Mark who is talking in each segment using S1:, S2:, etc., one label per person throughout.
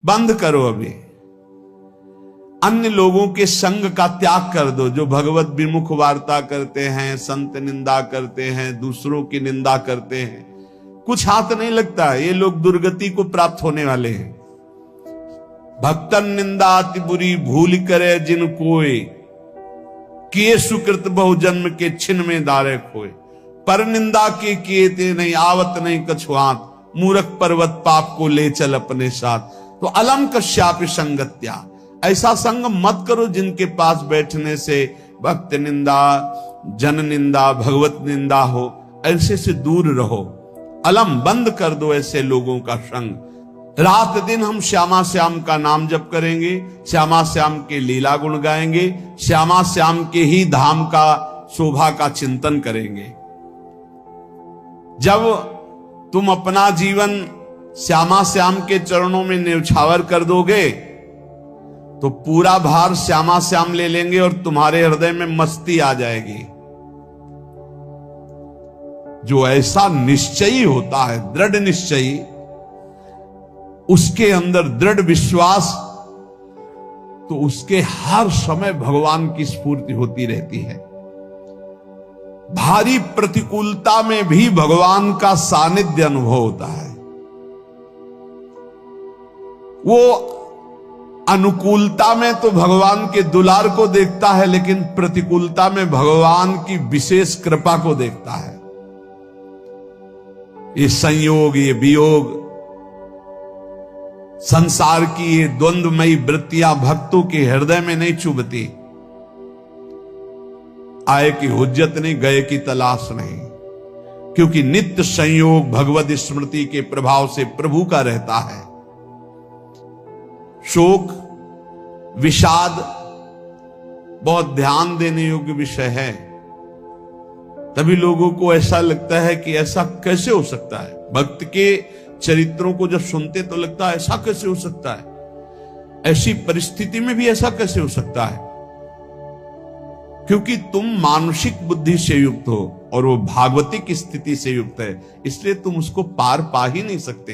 S1: बंद करो अभी। अन्य लोगों के संग का त्याग कर दो, जो भगवत विमुख वार्ता करते हैं, संत निंदा करते हैं, दूसरों की निंदा करते हैं। कुछ हाथ नहीं लगता, ये लोग दुर्गति को प्राप्त होने वाले हैं। भक्तन निंदा अति बुरी भूल करे जिन कोय, किए सुकृत बहु जन्म के छिन में दारे खोए। पर निंदा के किए ते नहीं आवत नहीं कछुआत, मूर्ख पर्वत पाप को ले चल अपने साथ। तो अलम कश्यापि संगत्या, ऐसा संग मत करो जिनके पास बैठने से भक्त निंदा, जन निंदा, भगवत निंदा हो। ऐसे से दूर रहो, अलम बंद कर दो ऐसे लोगों का संग। रात दिन हम श्यामा श्याम का नाम जप करेंगे, श्यामा श्याम के लीला गुण गाएंगे, श्यामा श्याम के ही धाम का शोभा का चिंतन करेंगे। जब तुम अपना जीवन श्यामा श्याम के चरणों में न्यौछावर कर दोगे तो पूरा भार श्यामा श्याम ले लेंगे और तुम्हारे हृदय में मस्ती आ जाएगी। जो ऐसा निश्चयी होता है, दृढ़ निश्चयी, उसके अंदर दृढ़ विश्वास, तो उसके हर समय भगवान की स्फूर्ति होती रहती है। भारी प्रतिकूलता में भी भगवान का सानिध्य अनुभव होता है। वो अनुकूलता में तो भगवान के दुलार को देखता है, लेकिन प्रतिकूलता में भगवान की विशेष कृपा को देखता है। ये संयोग, ये वियोग, संसार की ये द्वंद्वमयी वृत्तियां भक्तों के हृदय में नहीं चुभती। आए की हुज्जत नहीं, गए की तलाश नहीं, क्योंकि नित्य संयोग भगवत स्मृति के प्रभाव से प्रभु का रहता है। शोक, विषाद बहुत ध्यान देने योग्य विषय है। तभी लोगों को ऐसा लगता है कि ऐसा कैसे हो सकता है। भक्त के चरित्रों को जब सुनते तो लगता है ऐसा कैसे हो सकता है, ऐसी परिस्थिति में भी ऐसा कैसे हो सकता है। क्योंकि तुम मानसिक बुद्धि से युक्त हो और वो भागवतिक स्थिति से युक्त है, इसलिए तुम उसको पार पा ही नहीं सकते।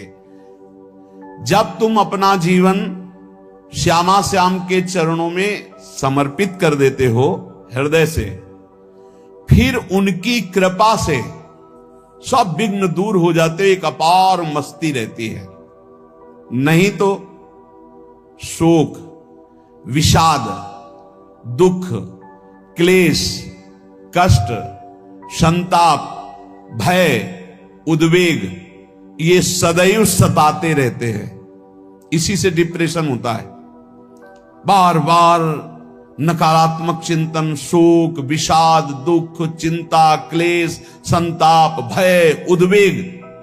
S1: जब तुम अपना जीवन श्यामा श्याम के चरणों में समर्पित कर देते हो हृदय से, फिर उनकी कृपा से सब विघ्न दूर हो जाते, एक अपार मस्ती रहती है। नहीं तो शोक, विषाद, दुख, क्लेश, कष्ट, संताप, भय, उद्वेग, ये सदैव सताते रहते हैं। इसी से डिप्रेशन होता है। बार बार नकारात्मक चिंतन, शोक, विषाद, दुख, चिंता, क्लेश, संताप, भय, उद्वेग,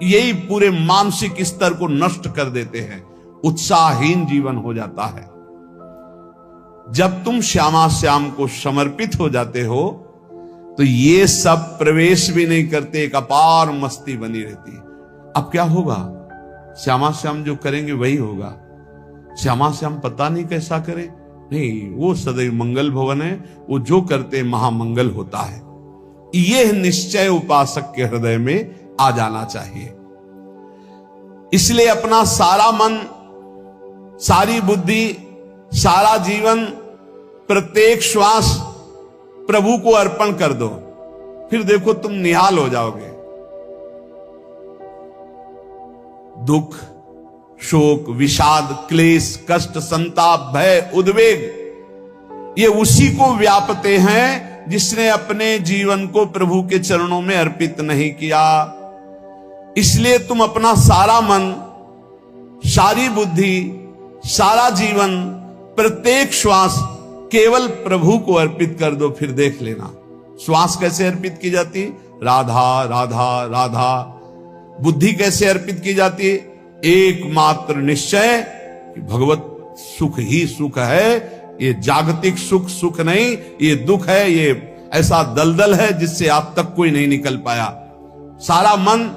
S1: यही पूरे मानसिक स्तर को नष्ट कर देते हैं। उत्साहहीन जीवन हो जाता है। जब तुम श्यामा श्याम को समर्पित हो जाते हो तो ये सब प्रवेश भी नहीं करते, एक अपार मस्ती बनी रहती है। अब क्या होगा? श्यामा श्याम जो करेंगे वही होगा। श्यामा श्याम पता नहीं कैसा करें, नहीं, वो सदैव मंगल भवन है, वो जो करते महामंगल होता है। यह निश्चय उपासक के हृदय में आ जाना चाहिए। इसलिए अपना सारा मन, सारी बुद्धि, सारा जीवन, प्रत्येक श्वास प्रभु को अर्पण कर दो, फिर देखो तुम निहाल हो जाओगे। दुख, शोक, विषाद, क्लेश, कष्ट, संताप, भय, उद्वेग, ये उसी को व्यापते हैं जिसने अपने जीवन को प्रभु के चरणों में अर्पित नहीं किया। इसलिए तुम अपना सारा मन, सारी बुद्धि, सारा जीवन, प्रत्येक श्वास केवल प्रभु को अर्पित कर दो, फिर देख लेना। श्वास कैसे अर्पित की जाती? राधा राधा राधा। बुद्धि कैसे अर्पित की जाती? एकमात्र निश्चय कि भगवत सुख ही सुख है, ये जागतिक सुख सुख नहीं, ये दुख है, ये ऐसा दलदल है जिससे आज तक कोई नहीं निकल पाया। सारा मन,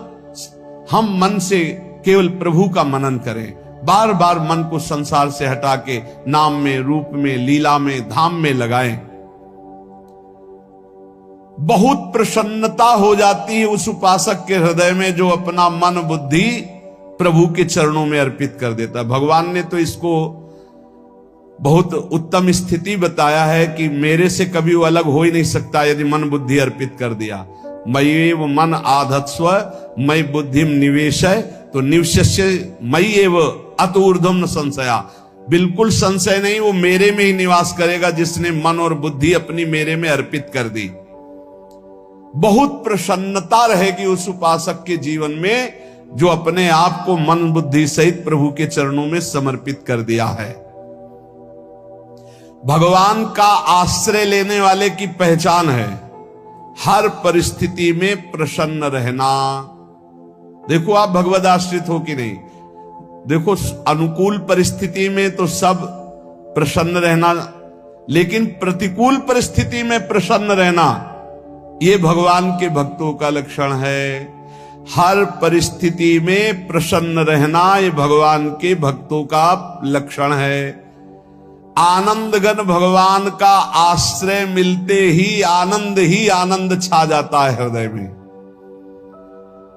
S1: हम मन से केवल प्रभु का मनन करें। बार बार मन को संसार से हटा के नाम में, रूप में, लीला में, धाम में लगाएं। बहुत प्रसन्नता हो जाती है उस उपासक के हृदय में जो अपना मन, बुद्धि प्रभु के चरणों में अर्पित कर देता। भगवान ने तो इसको बहुत उत्तम स्थिति बताया है कि मेरे से कभी वो अलग हो ही नहीं सकता यदि मन बुद्धि अर्पित कर दिया। मय्येव मन आधत्स्व मयि बुद्धिम निवेशय, तो निवशस्य मयि एव अत ऊर्ध्वम न संशया, बिल्कुल संशय नहीं, वो मेरे में ही निवास करेगा जिसने मन और बुद्धि अपनी मेरे में अर्पित कर दी। बहुत प्रसन्नता रहेगी उस उपासक के जीवन में जो अपने आप को मन बुद्धि सहित प्रभु के चरणों में समर्पित कर दिया है। भगवान का आश्रय लेने वाले की पहचान है हर परिस्थिति में प्रसन्न रहना। देखो आप भगवद आश्रित हो कि नहीं, देखो अनुकूल परिस्थिति में तो सब प्रसन्न रहना, लेकिन प्रतिकूल परिस्थिति में प्रसन्न रहना ये भगवान के भक्तों का लक्षण है। हर परिस्थिति में प्रसन्न रहना ये भगवान के भक्तों का लक्षण है। आनंदगन भगवान का आश्रय मिलते ही आनंद छा जाता है हृदय में।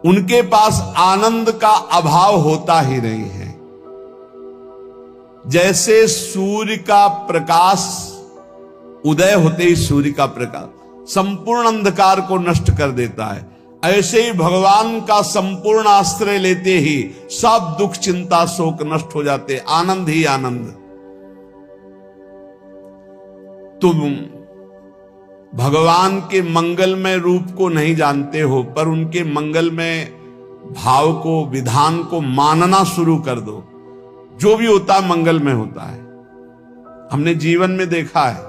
S1: उनके पास आनंद का अभाव होता ही नहीं है। जैसे सूर्य का प्रकाश उदय होते ही सूर्य का प्रकाश संपूर्ण अंधकार को नष्ट कर देता है, ऐसे ही भगवान का संपूर्ण आश्रय लेते ही सब दुख चिंता शोक नष्ट हो जाते, आनंद ही आनंद। तुम भगवान के मंगलमय रूप को नहीं जानते हो, पर उनके मंगलमय भाव को विधान को मानना शुरू कर दो। जो भी होता है मंगलमय होता है। हमने जीवन में देखा है,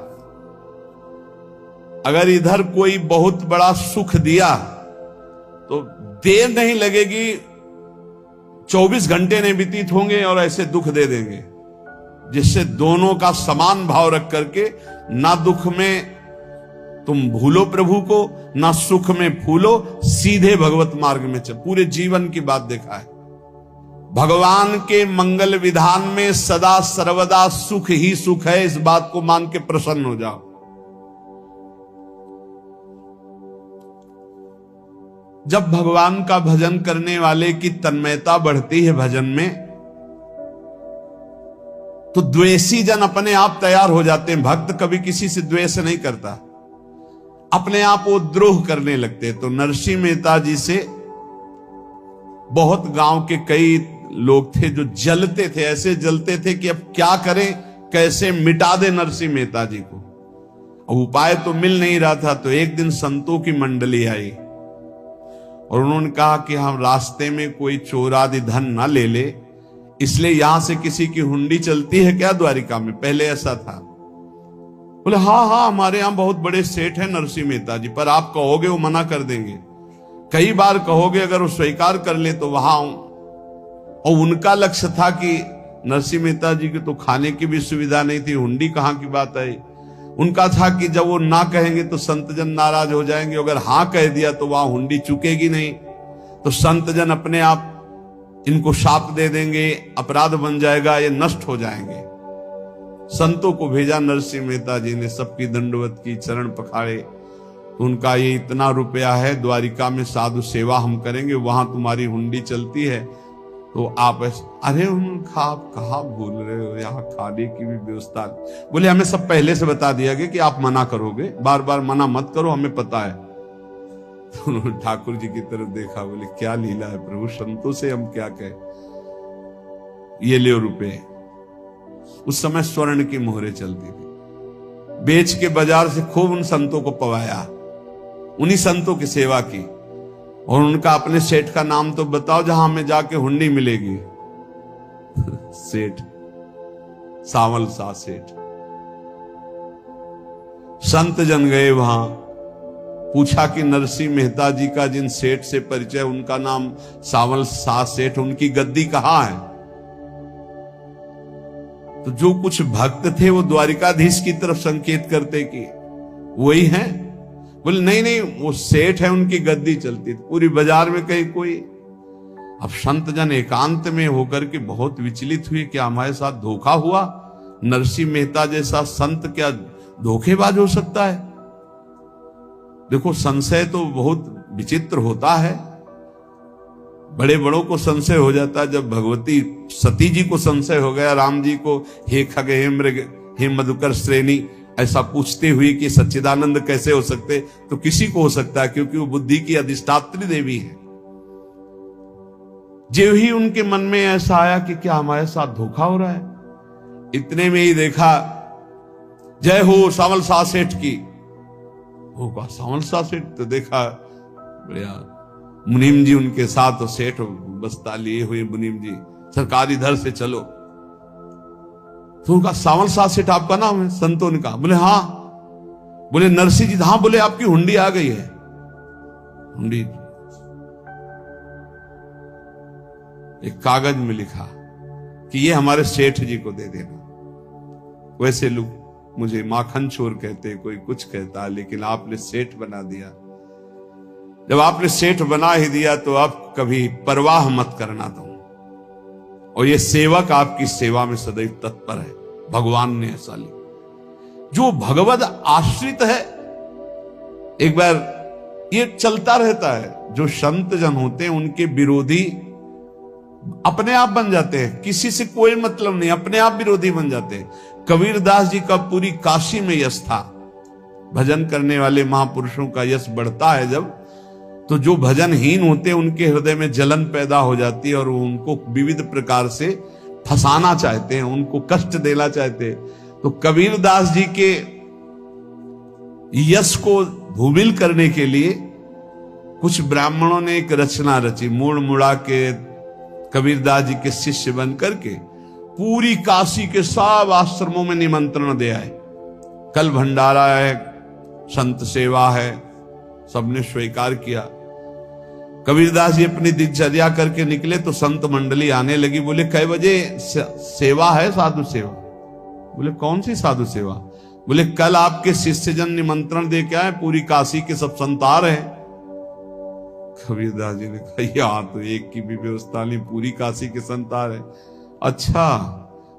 S1: अगर इधर कोई बहुत बड़ा सुख दिया तो देर नहीं लगेगी, 24 घंटे नहीं व्यतीत होंगे और ऐसे दुख दे देंगे, जिससे दोनों का समान भाव रख करके ना दुख में तुम भूलो प्रभु को, ना सुख में फूलो, सीधे भगवत मार्ग में चल। पूरे जीवन की बात देखा है, भगवान के मंगल विधान में सदा सर्वदा सुख ही सुख है, इस बात को मान के प्रसन्न हो जाओ। जब भगवान का भजन करने वाले की तन्मयता बढ़ती है भजन में, तो द्वेषी जन अपने आप तैयार हो जाते हैं। भक्त कभी किसी से द्वेष नहीं करता, अपने आप वो द्रोह करने लगते। तो नरसिंह मेहता जी से बहुत गांव के कई लोग थे जो जलते थे, ऐसे जलते थे कि अब क्या करें, कैसे मिटा दे नरसिंह मेहता जी को। अब उपाय तो मिल नहीं रहा था। तो एक दिन संतों की मंडली आई और उन्होंने कहा कि हम रास्ते में कोई चोर आदि धन ना ले ले, इसलिए यहां से किसी की हुंडी चलती है क्या द्वारिका में? पहले ऐसा था। बोले हाँ हमारे यहां बहुत बड़े सेठ हैं नरसिंह मेहता जी, पर आप कहोगे वो मना कर देंगे। कई बार कहोगे, अगर वो स्वीकार कर ले तो वहां आऊं। और उनका लक्ष्य था कि नरसिंह मेहता जी की तो खाने की भी सुविधा नहीं थी, हुंडी कहां की बात आई। उनका था कि जब वो ना कहेंगे तो संतजन नाराज हो जाएंगे, अगर हां कह दिया तो वहां हुंडी चुकेगी नहीं, तो संतजन अपने आप इनको शाप दे देंगे, अपराध बन जाएगा, ये नष्ट हो जाएंगे। संतों को भेजा नरसिंह मेहता जी ने, सबकी दंडवत की, चरण पखाड़े। तो उनका ये इतना रुपया है, द्वारिका में साधु सेवा हम करेंगे, वहां तुम्हारी हुंडी चलती है तो आप अरे उनका आप कहा भूल रहे हो, यहाँ खाने की भी व्यवस्था। बोले हमें सब पहले से बता दिया गया कि आप मना करोगे, बार बार मना मत करो, हमें पता है। तो उन्होंने ठाकुर जी की तरफ देखा, बोले क्या लीला है प्रभु, संतों से हम क्या कहें, ये ले रुपए। उस समय स्वर्ण की मोहरें चलती थी, बेच के बाजार से खूब उन संतों को पवाया, उन्हीं संतों की सेवा की। और उनका अपने सेठ का नाम तो बताओ जहां हमें जाके हुंडी मिलेगी। सेठ सावल सा सेठ। संत जन गए वहां, पूछा कि नरसिंह मेहता जी का जिन सेठ से परिचय, उनका नाम सावल सा सेठ, उनकी गद्दी कहां है? तो जो कुछ भक्त थे वो द्वारिकाधीश की तरफ संकेत करते कि वही हैं। बोले नहीं वो सेठ है, उनकी गद्दी चलती थी, पूरी बाजार में कहीं कोई। अब संत जन एकांत में होकर के बहुत विचलित हुए, क्या हमारे साथ धोखा हुआ? नरसिंह मेहता जैसा संत क्या धोखेबाज हो सकता है? देखो संशय तो बहुत विचित्र होता है। बड़े बड़ों को संशय हो जाता है। जब भगवती सती जी को संशय हो गया, राम जी को, हे खग हे मृग हे मधुकर श्रेणी, ऐसा पूछते हुए कि सच्चिदानंद कैसे हो सकते, तो किसी को हो सकता है, क्योंकि वो बुद्धि की अधिष्ठात्री देवी है। जो ही उनके मन में ऐसा आया कि क्या हमारे साथ धोखा हो रहा है, इतने में ही देखा जय हो सावल शाह सेठ की। होगा सावल शाह सेठ, तो देखा बढ़िया मुनीम जी उनके साथ, सेठ बस्ता लिए हुए मुनीम जी, सरकार इधर से चलो। तो उनका सावल शाह सेठ आपका नाम है? संतों ने कहा। बोले हाँ। बोले नरसिंह जी? हाँ। बोले आपकी हुंडी आ गई है। हुंडी एक कागज में लिखा कि ये हमारे सेठ जी को दे देना। वैसे लोग मुझे माखन चोर कहते, कोई कुछ कहता, लेकिन आपने सेठ बना दिया। जब आपने सेठ बना ही दिया तो आप कभी परवाह मत करना तुम। और ये सेवक आपकी सेवा में सदैव तत्पर है। भगवान ने ऐसा लिखा। जो भगवद आश्रित है, एक बार ये चलता रहता है, जो संत जन होते हैं उनके विरोधी अपने आप बन जाते हैं, किसी से कोई मतलब नहीं, अपने आप विरोधी बन जाते हैं। कबीरदास जी का पूरी काशी में यश था। भजन करने वाले महापुरुषों का यश बढ़ता है जब, तो जो भजनहीन होते हैं उनके हृदय में जलन पैदा हो जाती है और वो उनको विविध प्रकार से फंसाना चाहते हैं, उनको कष्ट देना चाहते हैं। तो कबीरदास जी के यश को धूमिल करने के लिए कुछ ब्राह्मणों ने एक रचना रची। मुड़ मुड़ा के कबीरदास जी के शिष्य बन करके पूरी काशी के सब आश्रमों में निमंत्रण दे आए। कल भंडारा है, संत सेवा है, सबने स्वीकार किया। कबीरदास जी अपनी दिनचर्या करके निकले तो संत मंडली आने लगी। बोले कै बजे सेवा है? साधु सेवा। बोले कौन सी साधु सेवा? बोले कल आपके शिष्यजन निमंत्रण दे के आए, पूरी काशी के सब संत आ रहे हैं। कबीरदास जी ने कहा यहाँ तो एक की भी व्यवस्था नहीं, पूरी काशी के संत आ रहे। अच्छा,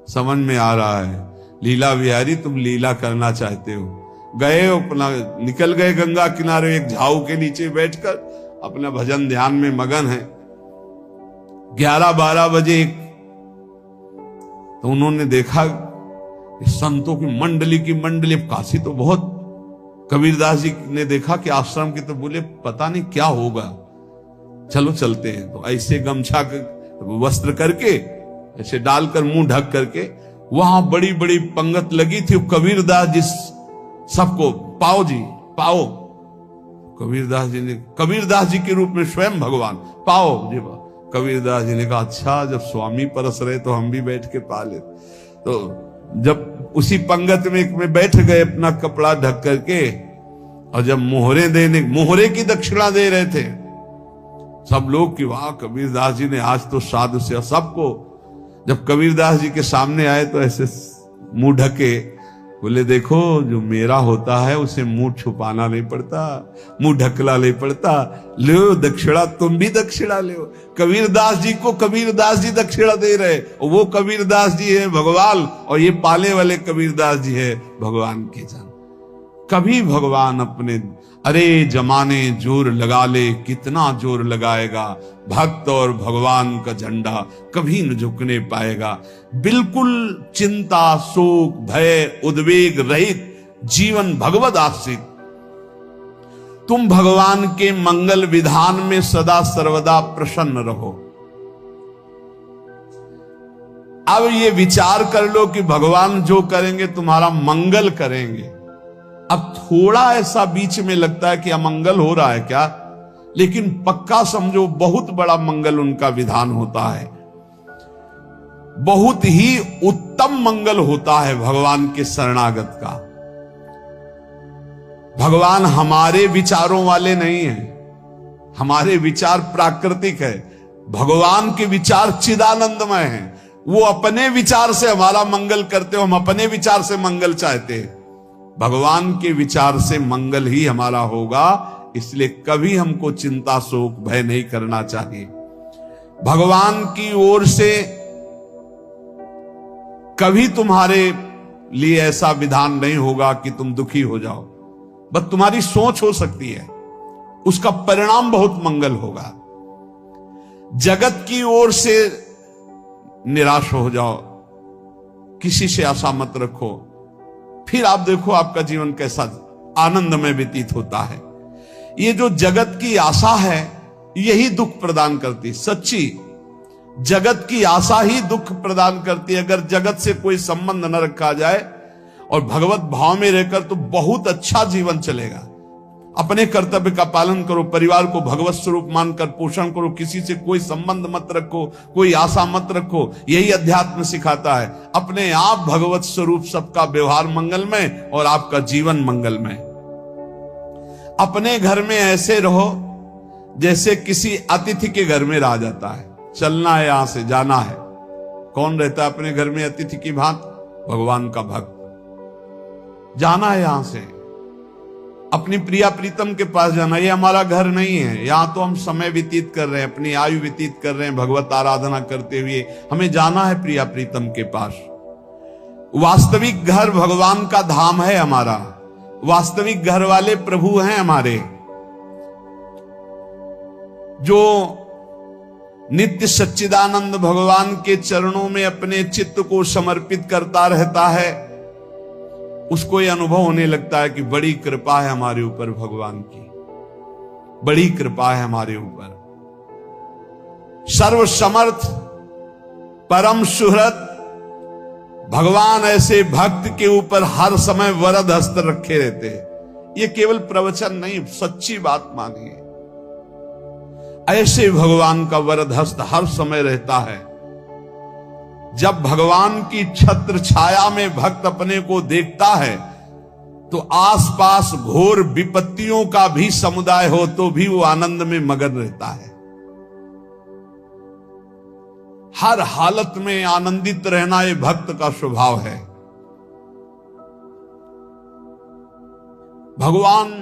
S1: समझ में आ रहा है, लीला बिहारी तुम लीला करना चाहते हो। गए अपना निकल गए गंगा किनारे, एक झाऊ के नीचे बैठकर अपना भजन ध्यान में मगन है। 11-12 बजे तो उन्होंने देखा संतों की मंडली, काशी तो बहुत। कबीरदास जी ने देखा कि आश्रम की, तो बोले पता नहीं क्या होगा, चलो चलते हैं। तो ऐसे गमछा वस्त्र करके ऐसे डालकर मुंह ढक करके, वहां बड़ी बड़ी पंगत लगी थी। कबीरदास जी सबको पाओ जी पाओ। कबीरदास जी के रूप में स्वयं भगवान पाओ जी। कबीरदास जी ने कहा अच्छा, जब स्वामी परस रहे तो हम भी बैठ के पा ले। तो जब उसी पंगत में बैठ गए अपना कपड़ा ढक करके, और जब मोहरे की दक्षिणा दे रहे थे सब लोग कि वाह कबीरदास जी ने आज तो साधु से सबको। जब कबीरदास जी के सामने आए तो ऐसे मुंह ढके, बोले देखो जो मेरा होता है उसे मुंह छुपाना नहीं पड़ता, मुंह ढकला नहीं पड़ता। लो दक्षिणा, तुम भी दक्षिणा लो। कबीरदास जी को कबीरदास जी दक्षिणा दे रहे, वो कबीरदास जी है भगवान, और ये पाले वाले कबीरदास जी है भगवान के जन। कभी भगवान अपने, अरे जमाने जोर लगा ले, कितना जोर लगाएगा, भक्त और भगवान का झंडा कभी न झुकने पाएगा। बिल्कुल चिंता, शोक, भय, उद्वेग रहित जीवन भगवद आश्रित। तुम भगवान के मंगल विधान में सदा सर्वदा प्रसन्न रहो। अब ये विचार कर लो कि भगवान जो करेंगे तुम्हारा मंगल करेंगे। अब थोड़ा ऐसा बीच में लगता है कि अमंगल हो रहा है क्या, लेकिन पक्का समझो बहुत बड़ा मंगल उनका विधान होता है। बहुत ही उत्तम मंगल होता है भगवान के शरणागत का। भगवान हमारे विचारों वाले नहीं हैं, हमारे विचार प्राकृतिक है, भगवान के विचार चिदानंदमय हैं। वो अपने विचार से हमारा मंगल करते हो, हम अपने विचार से मंगल चाहते हैं। भगवान के विचार से मंगल ही हमारा होगा, इसलिए कभी हमको चिंता, शोक, भय नहीं करना चाहिए। भगवान की ओर से कभी तुम्हारे लिए ऐसा विधान नहीं होगा कि तुम दुखी हो जाओ, बस तुम्हारी सोच हो सकती है, उसका परिणाम बहुत मंगल होगा। जगत की ओर से निराश हो जाओ, किसी से आशा मत रखो, फिर आप देखो आपका जीवन कैसा आनंद में व्यतीत होता है। ये जो जगत की आशा है यही दुख प्रदान करती, सच्ची जगत की आशा ही दुख प्रदान करती है। अगर जगत से कोई संबंध न रखा जाए और भगवत भाव में रहकर तो बहुत अच्छा जीवन चलेगा। अपने कर्तव्य का पालन करो, परिवार को भगवत स्वरूप मानकर पोषण करो, किसी से कोई संबंध मत रखो, कोई आशा मत रखो। यही अध्यात्म सिखाता है। अपने आप भगवत स्वरूप, सबका व्यवहार मंगलमय और आपका जीवन मंगलमय। अपने घर में ऐसे रहो जैसे किसी अतिथि के घर में रह जाता है। चलना है, यहां से जाना है। कौन रहता है अपने घर में अतिथि की भांति? भगवान का भक्त। जाना है यहां से, अपनी प्रिया प्रीतम के पास जाना। ये हमारा घर नहीं है, यहां तो हम समय व्यतीत कर रहे हैं, अपनी आयु व्यतीत कर रहे हैं भगवत आराधना करते हुए। हमें जाना है प्रिया प्रीतम के पास। वास्तविक घर भगवान का धाम है हमारा, वास्तविक घर वाले प्रभु हैं हमारे। जो नित्य सच्चिदानंद भगवान के चरणों में अपने चित्त को समर्पित करता रहता है, उसको यह अनुभव होने लगता है कि बड़ी कृपा है हमारे ऊपर भगवान की, बड़ी कृपा है हमारे ऊपर। सर्वसमर्थ परम सुहृद भगवान ऐसे भक्त के ऊपर हर समय वरद हस्त रखे रहते हैं। ये केवल प्रवचन नहीं, सच्ची बात मानिए। ऐसे भगवान का वरद हस्त हर समय रहता है। जब भगवान की छत्र छाया में भक्त अपने को देखता है तो आसपास घोर विपत्तियों का भी समुदाय हो तो भी वो आनंद में मगन रहता है। हर हालत में आनंदित रहना ये भक्त का स्वभाव है। भगवान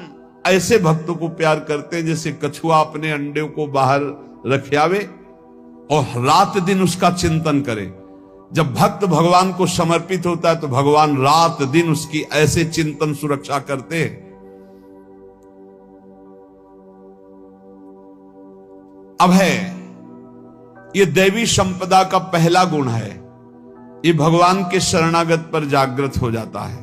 S1: ऐसे भक्तों को प्यार करते हैं जैसे कछुआ अपने अंडे को बाहर रख आवे और रात दिन उसका चिंतन करे। जब भक्त भगवान को समर्पित होता है तो भगवान रात दिन उसकी ऐसे चिंतन सुरक्षा करते हैं। अभय, ये दैवी संपदा का पहला गुण है। ये भगवान के शरणागत पर जागृत हो जाता है।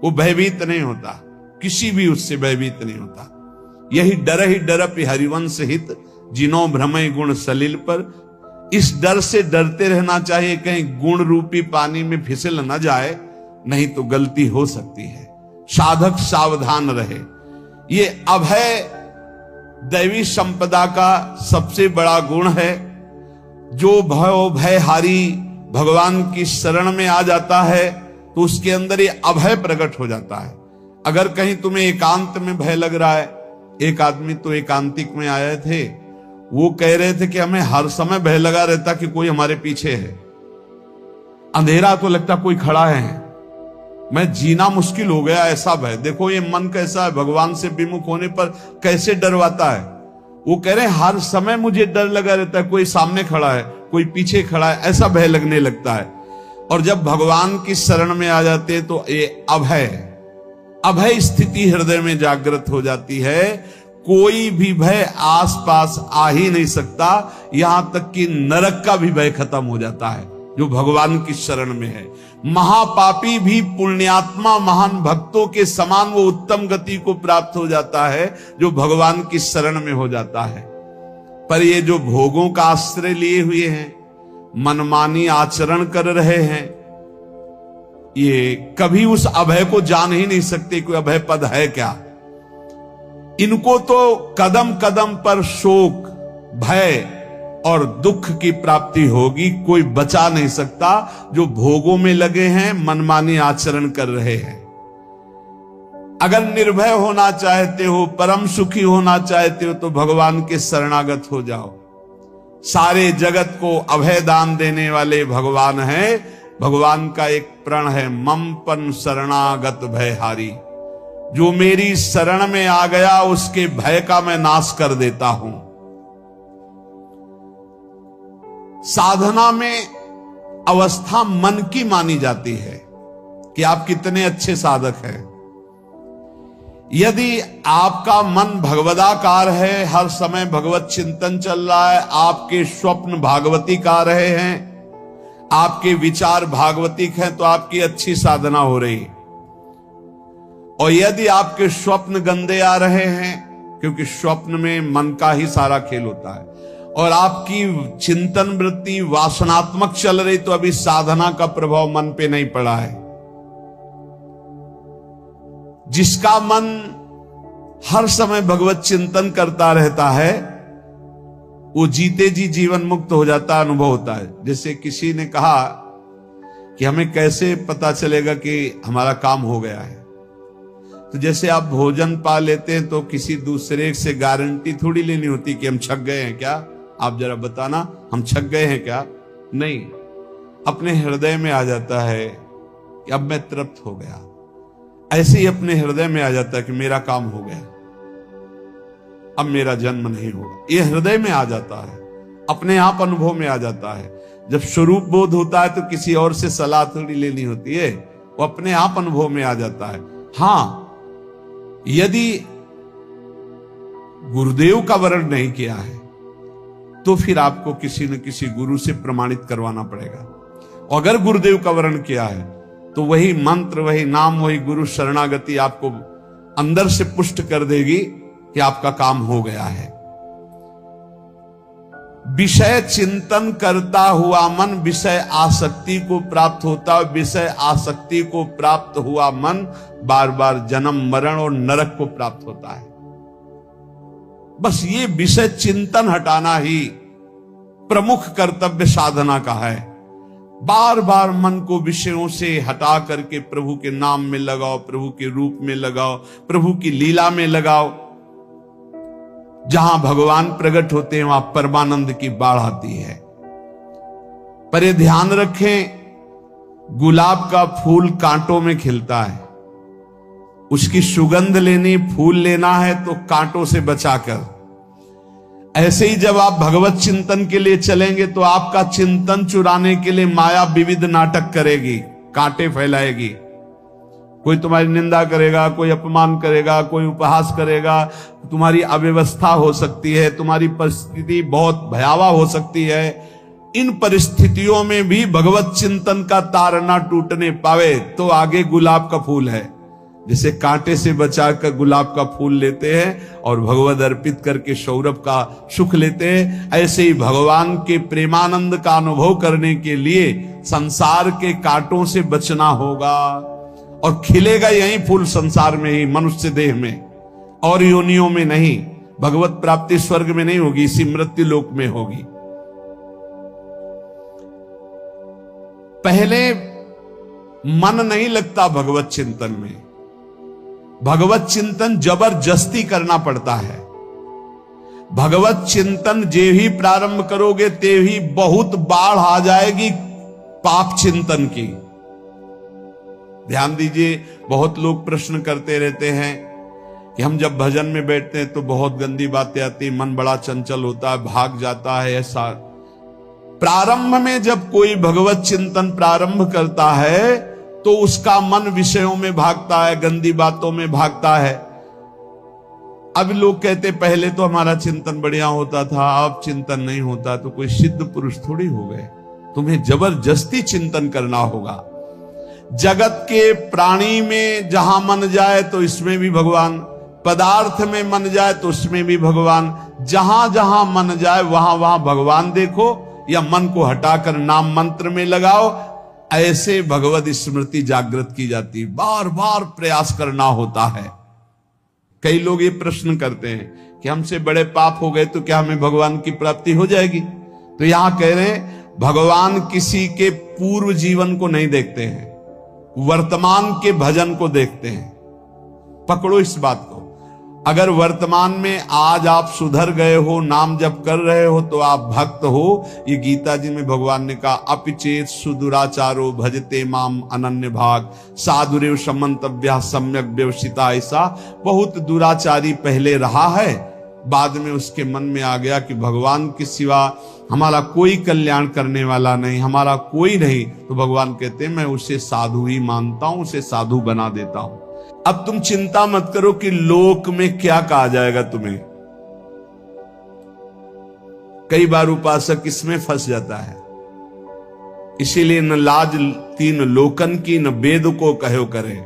S1: वो भयभीत नहीं होता, किसी भी उससे भयभीत नहीं होता। यही डर ही डरप हरिवंश हित, जिनो भ्रमय गुण सलिल पर। इस डर से डरते रहना चाहिए कहीं गुण रूपी पानी में फिसल न जाए, नहीं तो गलती हो सकती है। साधक सावधान रहे। ये अभय दैवी संपदा का सबसे बड़ा गुण है। जो भयहारी भगवान की शरण में आ जाता है तो उसके अंदर ये अभय प्रकट हो जाता है। अगर कहीं तुम्हें एकांत में भय लग रहा है, एक आदमी तो एकांतिक में आए थे, वो कह रहे थे कि हमें हर समय भय लगा रहता कि कोई हमारे पीछे है। अंधेरा तो लगता कोई खड़ा है, मैं जीना मुश्किल हो गया, ऐसा भय। देखो ये मन कैसा है, भगवान से विमुख होने पर कैसे डरवाता है। वो कह रहे हैं हर समय मुझे डर लगा रहता है, कोई सामने खड़ा है, कोई पीछे खड़ा है, ऐसा भय लगने लगता है। और जब भगवान की शरण में आ जाते हैं तो ये अभय स्थिति हृदय में जागृत हो जाती है। कोई भी भय आसपास आ ही नहीं सकता, यहां तक कि नरक का भी भय खत्म हो जाता है जो भगवान की शरण में है। महापापी भी पुण्यात्मा महान भक्तों के समान वो उत्तम गति को प्राप्त हो जाता है जो भगवान की शरण में हो जाता है। पर ये जो भोगों का आश्रय लिए हुए हैं, मनमानी आचरण कर रहे हैं, ये कभी उस अभय को जान ही नहीं सकते कोई अभय पद है क्या। इनको तो कदम कदम पर शोक, भय और दुख की प्राप्ति होगी। कोई बचा नहीं सकता जो भोगों में लगे हैं, मनमानी आचरण कर रहे हैं। अगर निर्भय होना चाहते हो, परम सुखी होना चाहते हो तो भगवान के शरणागत हो जाओ। सारे जगत को अभय दान देने वाले भगवान हैं। भगवान का एक प्रण है, ममपन शरणागत भयहारी। जो मेरी शरण में आ गया उसके भय का मैं नाश कर देता हूं। साधना में अवस्था मन की मानी जाती है कि आप कितने अच्छे साधक हैं। यदि आपका मन भगवदाकार है, हर समय भगवत चिंतन चल रहा है, आपके स्वप्न भागवती का रहे हैं, आपके विचार भागवतिक हैं, तो आपकी अच्छी साधना हो रही है। और यदि आपके स्वप्न गंदे आ रहे हैं, क्योंकि स्वप्न में मन का ही सारा खेल होता है, और आपकी चिंतन वृत्ति वासनात्मक चल रही, तो अभी साधना का प्रभाव मन पे नहीं पड़ा है। जिसका मन हर समय भगवत चिंतन करता रहता है, वो जीते जी जीवन मुक्त हो जाता अनुभव होता है। जैसे किसी ने कहा कि हमें कैसे पता चलेगा कि हमारा काम हो गया है, तो जैसे आप भोजन पा लेते हैं तो किसी दूसरे से गारंटी थोड़ी लेनी होती कि हम छक गए हैं क्या, आप जरा बताना हम छक गए हैं क्या। नहीं, अपने हृदय में आ जाता है कि अब मैं तृप्त हो गया। ऐसे ही अपने हृदय में आ जाता है कि मेरा काम हो गया, अब मेरा जन्म नहीं होगा। ये हृदय में आ जाता है, अपने आप अनुभव में आ जाता है। जब स्वरूप बोध होता है तो किसी और से सलाह थोड़ी लेनी होती है, वो अपने आप अनुभव में आ जाता है। हाँ, यदि गुरुदेव का वर्ण नहीं किया है तो फिर आपको किसी न किसी गुरु से प्रमाणित करवाना पड़ेगा। अगर गुरुदेव का वर्ण किया है तो वही मंत्र, वही नाम, वही गुरु शरणागति आपको अंदर से पुष्ट कर देगी कि आपका काम हो गया है। विषय चिंतन करता हुआ मन विषय आसक्ति को प्राप्त होता है। विषय आसक्ति को प्राप्त हुआ मन बार बार जन्म मरण और नरक को प्राप्त होता है। बस ये विषय चिंतन हटाना ही प्रमुख कर्तव्य साधना का है। बार बार मन को विषयों से हटा करके प्रभु के नाम में लगाओ, प्रभु के रूप में लगाओ, प्रभु की लीला में लगाओ। जहां भगवान प्रकट होते हैं वहां परमानंद की बाढ़ आती है। पर ये ध्यान रखें, गुलाब का फूल कांटों में खिलता है, उसकी सुगंध लेनी, फूल लेना है तो कांटों से बचाकर। ऐसे ही जब आप भगवत चिंतन के लिए चलेंगे तो आपका चिंतन चुराने के लिए माया विविध नाटक करेगी, कांटे फैलाएगी। कोई तुम्हारी निंदा करेगा, कोई अपमान करेगा, कोई उपहास करेगा, तुम्हारी अव्यवस्था हो सकती है, तुम्हारी परिस्थिति बहुत भयावह हो सकती है। इन परिस्थितियों में भी भगवत चिंतन का तार ना टूटने पावे तो आगे गुलाब का फूल है। जिसे कांटे से बचाकर गुलाब का फूल लेते हैं और भगवद अर्पित करके सौरभ का सुख लेते हैं, ऐसे ही भगवान के प्रेमानंद का अनुभव करने के लिए संसार के कांटों से बचना होगा। और खिलेगा यही फूल संसार में ही, मनुष्य देह में, और योनियों में नहीं। भगवत प्राप्ति स्वर्ग में नहीं होगी, इसी मृत्यु लोक में होगी। पहले मन नहीं लगता भगवत चिंतन में। भगवत चिंतन जबरदस्ती करना पड़ता है। भगवत चिंतन जे ही प्रारंभ करोगे ते ही बहुत बाढ़ आ जाएगी पाप चिंतन की। ध्यान दीजिए, बहुत लोग प्रश्न करते रहते हैं कि हम जब भजन में बैठते हैं तो बहुत गंदी बातें आती, मन बड़ा चंचल होता है, भाग जाता है। ऐसा प्रारंभ में जब कोई भगवत चिंतन प्रारंभ करता है तो उसका मन विषयों में भागता है, गंदी बातों में भागता है। अब लोग कहते पहले तो हमारा चिंतन बढ़िया होता था, अब चिंतन नहीं होता। तो कोई सिद्ध पुरुष थोड़ी हो गए, तुम्हें जबरदस्ती चिंतन करना होगा। जगत के प्राणी में जहां मन जाए तो इसमें भी भगवान, पदार्थ में मन जाए तो उसमें भी भगवान। जहां जहां मन जाए वहां वहां भगवान देखो, या मन को हटाकर नाम मंत्र में लगाओ। ऐसे भगवत स्मृति जागृत की जाती, बार बार प्रयास करना होता है। कई लोग ये प्रश्न करते हैं कि हमसे बड़े पाप हो गए तो क्या हमें भगवान की प्राप्ति हो जाएगी? तो यहां कह रहे हैं भगवान किसी के पूर्व जीवन को नहीं देखते हैं, वर्तमान के भजन को देखते हैं। पकड़ो इस बात को। अगर वर्तमान में आज आप सुधर गए हो, नाम जप कर रहे हो, तो आप भक्त हो। ये गीता जी में भगवान ने कहा, अपिचेत सुदुराचारो भजते माम अनन्य भाग साधुरेव समंतव्या सम्यक व्यवसिता। ऐसा बहुत दुराचारी पहले रहा है, बाद में उसके मन में आ गया कि भगवान के सिवा हमारा कोई कल्याण करने वाला नहीं, हमारा कोई नहीं। तो भगवान कहते हैं मैं उसे साधु ही मानता हूं, उसे साधु बना देता हूं। अब तुम चिंता मत करो कि लोक में क्या कहा जाएगा तुम्हें। कई बार उपासक इसमें फंस जाता है, इसीलिए न लाज तीन लोकन की, न वेद को कहो करे,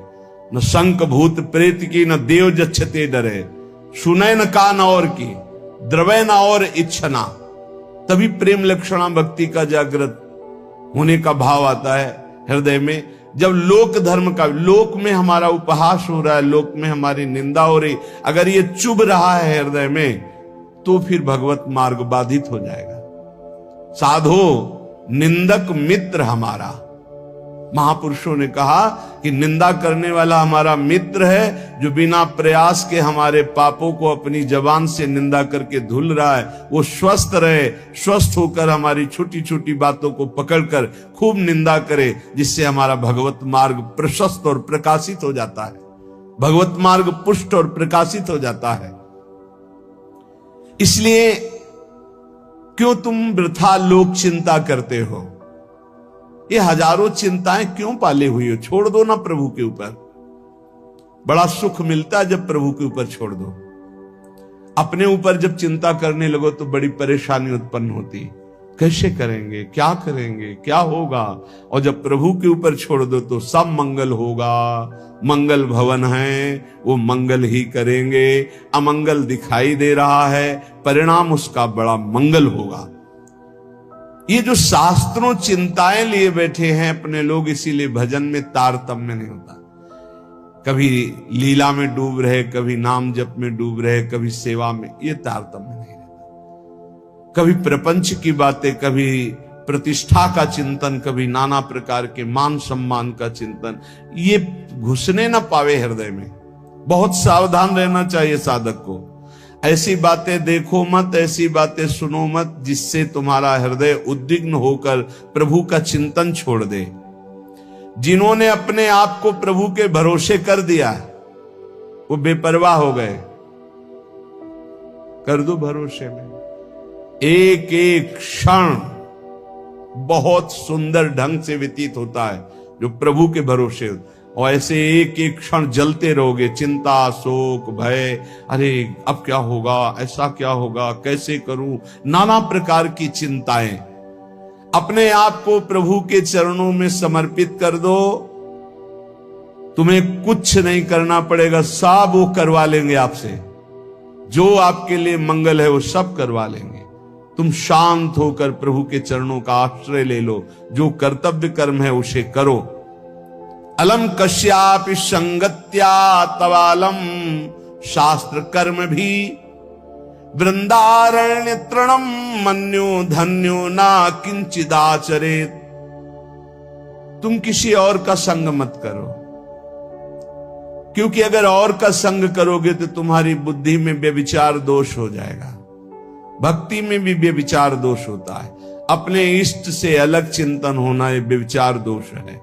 S1: न शंक भूत प्रेत की, न देव जच्छते डरे, सुने न कान और की, द्रवै न और इच्छना। तभी प्रेम लक्षणा भक्ति का जागृत होने का भाव आता है हृदय में। जब लोक धर्म का, लोक में हमारा उपहास हो रहा है, लोक में हमारी निंदा हो रही, अगर ये चुभ रहा है हृदय में, तो फिर भगवत मार्ग बाधित हो जाएगा। साधो निंदक मित्र हमारा, महापुरुषों ने कहा कि निंदा करने वाला हमारा मित्र है, जो बिना प्रयास के हमारे पापों को अपनी जबान से निंदा करके धुल रहा है, वो स्वस्थ रहे, स्वस्थ होकर हमारी छोटी छोटी बातों को पकड़कर खूब निंदा करे, जिससे हमारा भगवत मार्ग प्रशस्त और प्रकाशित हो जाता है, भगवत मार्ग पुष्ट और प्रकाशित हो जाता है। इसलिए क्यों तुम वृथा लोक चिंता करते हो? ये हजारों चिंताएं क्यों पाले हुई हो? छोड़ दो ना प्रभु के ऊपर। बड़ा सुख मिलता है जब प्रभु के ऊपर छोड़ दो। अपने ऊपर जब चिंता करने लगो तो बड़ी परेशानी उत्पन्न होती। कैसे करेंगे, क्या करेंगे, क्या होगा? और जब प्रभु के ऊपर छोड़ दो तो सब मंगल होगा। मंगल भवन है, वो मंगल ही करेंगे। अमंगल दिखाई दे रहा है, परिणाम उसका बड़ा मंगल होगा। ये जो शास्त्रों चिंताएं लिए बैठे हैं अपने लोग, इसीलिए भजन में तारतम्य नहीं होता। कभी लीला में डूब रहे, कभी नाम जप में डूब रहे, कभी सेवा में, ये तारतम्य नहीं रहता। कभी प्रपंच की बातें, कभी प्रतिष्ठा का चिंतन, कभी नाना प्रकार के मान सम्मान का चिंतन, ये घुसने ना पावे हृदय में। बहुत सावधान रहना चाहिए साधक को। ऐसी बातें देखो मत, ऐसी बातें सुनो मत जिससे तुम्हारा हृदय उद्विग्न होकर प्रभु का चिंतन छोड़ दे। जिन्होंने अपने आप को प्रभु के भरोसे कर दिया, वो बेपरवाह हो गए। कर दो भरोसे में। एक एक क्षण बहुत सुंदर ढंग से व्यतीत होता है जो प्रभु के भरोसे, और ऐसे एक एक क्षण जलते रहोगे। चिंता, शोक, भय, अरे अब क्या होगा, ऐसा क्या होगा, कैसे करूं, नाना प्रकार की चिंताएं। अपने आप को प्रभु के चरणों में समर्पित कर दो। तुम्हें कुछ नहीं करना पड़ेगा, सब वो करवा लेंगे आपसे। जो आपके लिए मंगल है वो सब करवा लेंगे। तुम शांत होकर प्रभु के चरणों का आश्रय ले लो। जो कर्तव्य कर्म है उसे करो। अलम कश्यापि संगत्या तवालम शास्त्र कर्म भी वृंदारण्य तृणम मन्यो धन्यो ना किंचिदाचरेत। तुम किसी और का संग मत करो, क्योंकि अगर और का संग करोगे तो तुम्हारी बुद्धि में व्यभिचार दोष हो जाएगा। भक्ति में भी व्यभिचार दोष होता है। अपने इष्ट से अलग चिंतन होना ये व्यभिचार दोष है।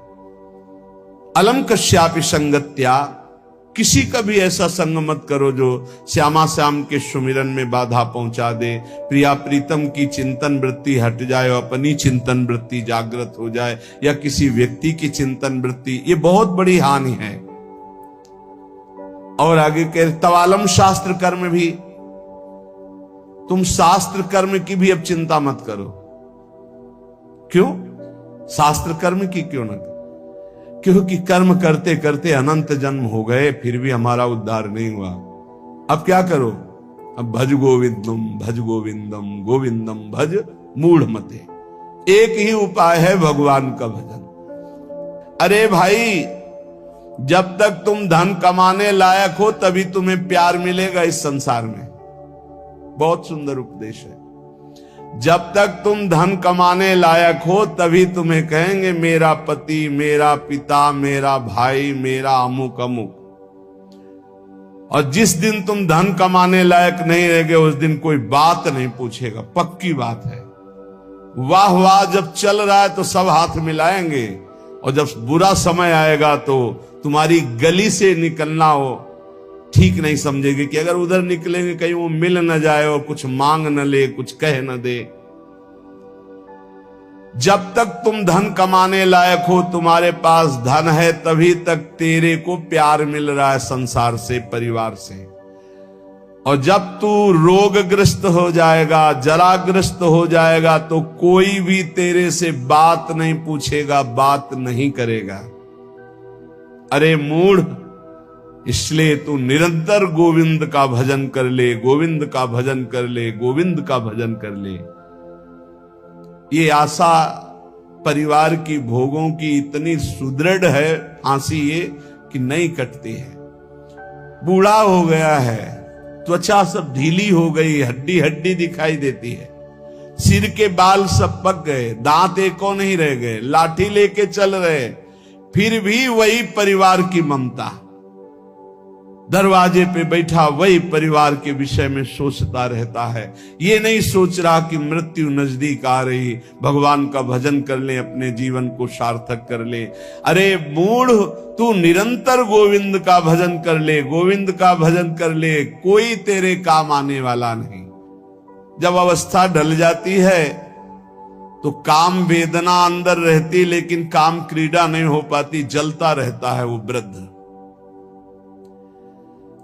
S1: अलम कश्यापि संगत्या, किसी का भी ऐसा संग मत करो जो श्यामा श्याम के सुमिरन में बाधा पहुंचा दे। प्रिया प्रीतम की चिंतन वृत्ति हट जाए और अपनी चिंतन वृत्ति जागृत हो जाए, या किसी व्यक्ति की चिंतन वृत्ति, ये बहुत बड़ी हानि है। और आगे कह तवालम शास्त्र कर्म भी, तुम शास्त्र कर्म की भी अब चिंता मत करो। क्यों? शास्त्र कर्म की क्यों न करो? क्योंकि कर्म करते करते अनंत जन्म हो गए, फिर भी हमारा उद्धार नहीं हुआ। अब क्या करो? अब भज गोविंदम भज गोविंदम गोविंदम भज मूढ़ मते। एक ही उपाय है भगवान का भजन। अरे भाई, जब तक तुम धन कमाने लायक हो तभी तुम्हें प्यार मिलेगा इस संसार में। बहुत सुंदर उपदेश है। जब तक तुम धन कमाने लायक हो तभी तुम्हें कहेंगे मेरा पति, मेरा पिता, मेरा भाई, मेरा अमुक अमुक। और जिस दिन तुम धन कमाने लायक नहीं रहोगे उस दिन कोई बात नहीं पूछेगा, पक्की बात है। वाह वाह जब चल रहा है तो सब हाथ मिलाएंगे, और जब बुरा समय आएगा तो तुम्हारी गली से निकलना हो ठीक नहीं समझेगी कि अगर उधर निकलेंगे कहीं वो मिल न जाए और कुछ मांग न ले, कुछ कह न दे। जब तक तुम धन कमाने लायक हो, तुम्हारे पास धन है, तभी तक तेरे को प्यार मिल रहा है संसार से, परिवार से। और जब तू रोगग्रस्त हो जाएगा, जराग्रस्त हो जाएगा, तो कोई भी तेरे से बात नहीं पूछेगा, बात नहीं करेगा। अरे मूढ़, इसलिए तू निरंतर गोविंद का भजन कर ले, गोविंद का भजन कर ले, गोविंद का भजन कर ले। ये आशा परिवार की, भोगों की इतनी सुदृढ़ है फांसी ये कि नहीं कटती है। बूढ़ा हो गया है, त्वचा सब ढीली हो गई, हड्डी हड्डी दिखाई देती है, सिर के बाल सब पक गए, दांत एको नहीं रह गए, लाठी लेके चल रहे, फिर भी वही परिवार की ममता। दरवाजे पे बैठा वही परिवार के विषय में सोचता रहता है। ये नहीं सोच रहा कि मृत्यु नजदीक आ रही, भगवान का भजन कर ले, अपने जीवन को सार्थक कर ले। अरे मूढ़, तू निरंतर गोविंद का भजन कर ले, गोविंद का भजन कर ले, कोई तेरे काम आने वाला नहीं। जब अवस्था ढल जाती है तो काम वेदना अंदर रहती, लेकिन काम क्रीड़ा नहीं हो पाती, जलता रहता है वो वृद्ध।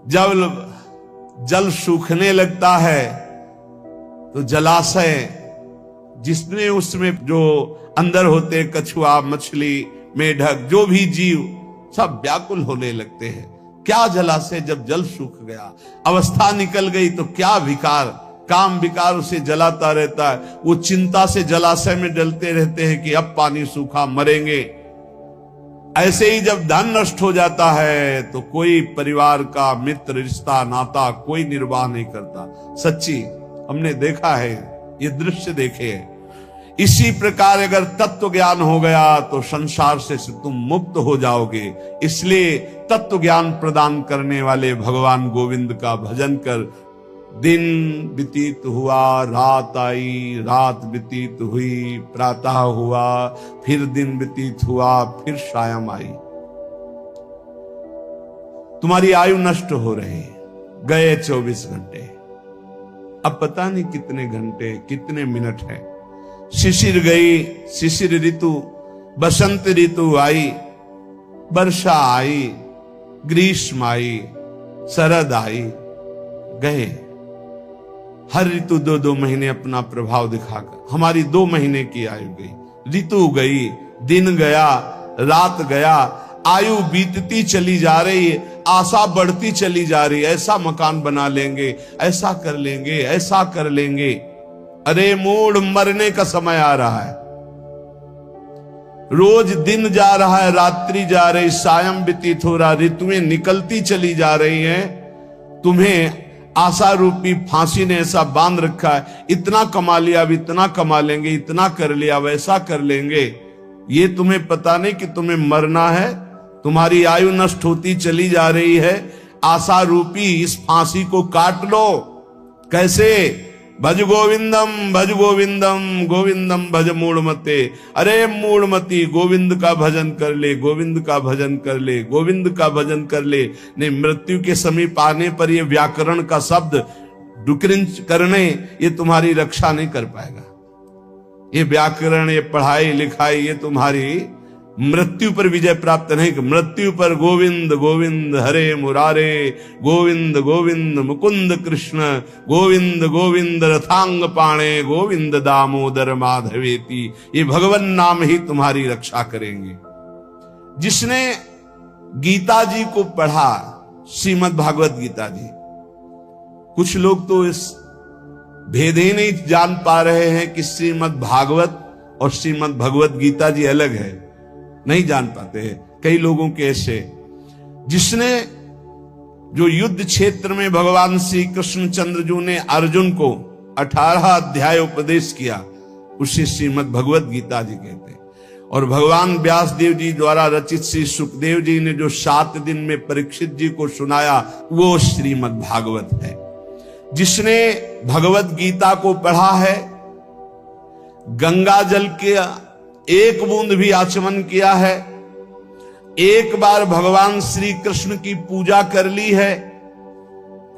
S1: जब जल सूखने लगता है तो जलाशय, जिसमें उसमें जो अंदर होते कछुआ, मछली, मेढक, जो भी जीव, सब व्याकुल होने लगते हैं। क्या जलाशय, जब जल सूख गया, अवस्था निकल गई, तो क्या विकार, काम विकार उसे जलाता रहता है। वो चिंता से जलाशय में डलते रहते हैं कि अब पानी सूखा, मरेंगे। ऐसे ही जब धन नष्ट हो जाता है तो कोई परिवार का मित्र, रिश्ता, नाता कोई निर्वाह नहीं करता। सच्ची हमने देखा है, ये दृश्य देखे हैं। इसी प्रकार अगर तत्व ज्ञान हो गया तो संसार से तुम मुक्त हो जाओगे। इसलिए तत्व ज्ञान प्रदान करने वाले भगवान गोविंद का भजन कर। दिन व्यतीत हुआ, रात आई, रात व्यतीत हुई, प्रातः हुआ, फिर दिन व्यतीत हुआ, फिर सायं आई। तुम्हारी आयु नष्ट हो रही, गए 24 घंटे, अब पता नहीं कितने घंटे, कितने मिनट है। शिशिर गई, शिशिर ऋतु, बसंत ऋतु आई, वर्षा आई, ग्रीष्म आई, शरद आई, गए। हर ऋतु 2-2 महीने अपना प्रभाव दिखाकर हमारी 2 महीने की आयु गई, ऋतु गई, दिन गया, रात गया, आयु बीतती चली जा रही है, आशा बढ़ती चली जा रही है। ऐसा मकान बना लेंगे, ऐसा कर लेंगे, ऐसा कर लेंगे। अरे मूढ़, मरने का समय आ रहा है। रोज दिन जा रहा है, रात्रि जा रही, सायं व्यतीत हो रहा, ऋतुएं निकलती चली जा रही हैं। तुम्हें आशा रूपी फांसी ने ऐसा बांध रखा है, इतना कमा लिया, अब इतना कमा लेंगे, इतना कर लिया, वैसा कर लेंगे। ये तुम्हें पता नहीं कि तुम्हें मरना है। तुम्हारी आयु नष्ट होती चली जा रही है। आशा रूपी इस फांसी को काट लो। कैसे? भज गोविंदम, भज गोविंदम, गोविंदम भज मूढ़मते। अरे मूढ़मती, गोविंद का भजन कर ले, गोविंद का भजन कर ले, गोविंद का भजन कर ले। नहीं, मृत्यु के समीप आने पर ये व्याकरण का शब्द डुक्रिंच करने, ये तुम्हारी रक्षा नहीं कर पाएगा। ये व्याकरण, ये पढ़ाई लिखाई, ये तुम्हारी मृत्यु पर विजय प्राप्त नहीं। मृत्यु पर गोविंद गोविंद हरे मुरारे, गोविंद गोविंद मुकुंद कृष्ण, गोविंद गोविंद रथांग पाणे, गोविंद दामोदर माधवेति। ये भगवान नाम ही तुम्हारी रक्षा करेंगे। जिसने गीता जी को पढ़ा, श्रीमद् भागवत गीता जी, कुछ लोग तो इस भेद ही नहीं जान पा रहे हैं कि श्रीमद् भागवत और श्रीमद् भगवत गीता जी अलग है, नहीं जान पाते हैं कई लोगों के ऐसे। जिसने जो युद्ध क्षेत्र में भगवान श्री कृष्ण चंद्रजू ने अर्जुन को 18 अध्याय उपदेश किया, उसे श्रीमद् भगवत गीता जी कहते हैं। और भगवान व्यास देव जी द्वारा रचित श्री सुखदेव जी ने जो 7 दिन में परीक्षित जी को सुनाया, वो श्रीमद् भागवत है। जिसने भगवत गीता को पढ़ा है, गंगा जल के एक बूंद भी आचमन किया है, एक बार भगवान श्री कृष्ण की पूजा कर ली है,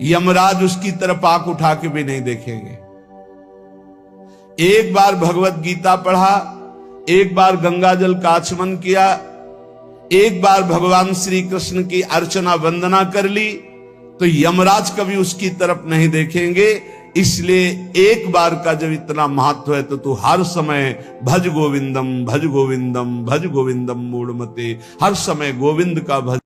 S1: यमराज उसकी तरफ आंख उठा के भी नहीं देखेंगे। एक बार भगवत गीता पढ़ा, एक बार गंगा जल का आचमन किया, एक बार भगवान श्री कृष्ण की अर्चना वंदना कर ली, तो यमराज कभी उसकी तरफ नहीं देखेंगे। इसलिए एक बार का जब इतना महत्व है तो तू हर समय भज गोविंदम भज गोविंदम भज गोविंदम मूढ़मते, हर समय गोविंद का भज।